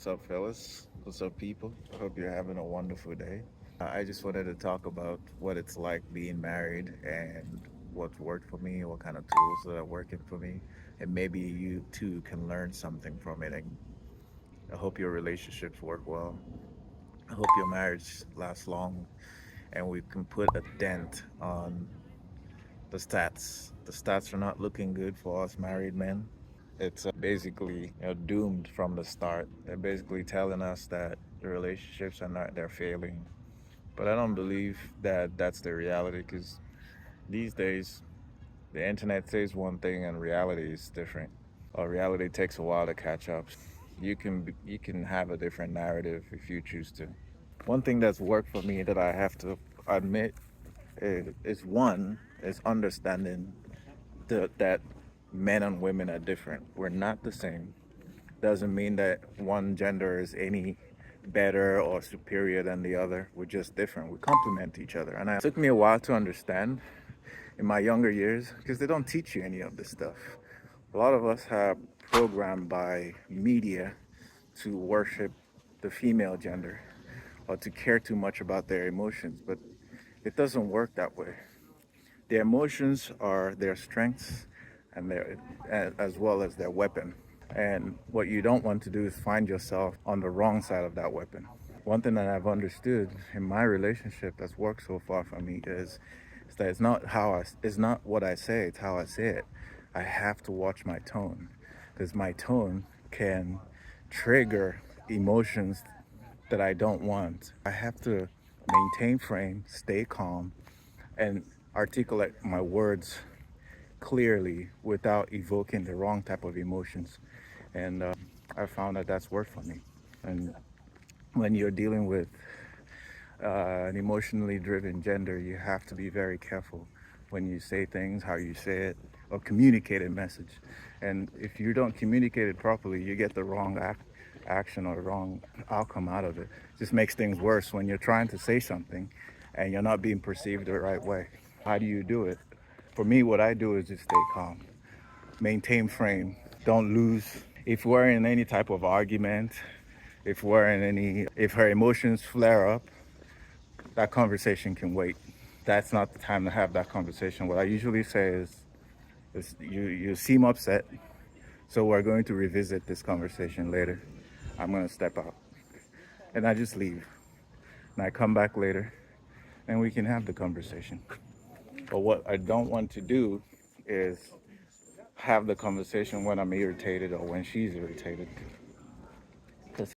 What's up, fellas? What's up, people? I hope you're having a wonderful day. I just wanted to talk about what it's like being married and what's worked for me, what kind of tools that are working for me, and maybe you too can learn something from it. And I hope your relationships work well. I hope your marriage lasts long, and we can put a dent on the stats. The stats are not looking good for us married men. It's basically doomed from the start. They're basically telling us that the relationships are not, they're failing. But I don't believe that that's the reality because these days the internet says one thing and reality is different. Reality takes a while to catch up. You can have a different narrative if you choose to. One thing that's worked for me that I have to admit is one is understanding that men and women are different. We're not the same. Doesn't mean that one gender is any better or superior than the other. We're just different. We complement each other. And it took me a while to understand in my younger years because they don't teach you any of this stuff. A lot of us are programmed by media to worship the female gender or to care too much about their emotions, but it doesn't work that way. Their emotions are their strengths and their as well as their weapon. And what you don't want to do is find yourself on the wrong side of that weapon. One thing that I've understood in my relationship that's worked so far for me is that it's not what I say, it's how I say it. I have to watch my tone because my tone can trigger emotions that I don't want. I have to maintain frame, stay calm, and articulate my words clearly without evoking the wrong type of emotions. And I found that that's worked for me. And when you're dealing with an emotionally driven gender, you have to be very careful when you say things, how you say it, or communicate a message. And if you don't communicate it properly, you get the wrong action or the wrong outcome out of it. It just makes things worse when you're trying to say something and you're not being perceived the right way. How do you do it? For me, what I do is just stay calm, maintain frame, don't lose. If we're in any type of argument, if her emotions flare up, that conversation can wait. That's not the time to have that conversation. What I usually say is you seem upset, so we're going to revisit this conversation later. I'm going to step out. And I just leave. And I come back later and we can have the conversation. But what I don't want to do is have the conversation when I'm irritated or when she's irritated.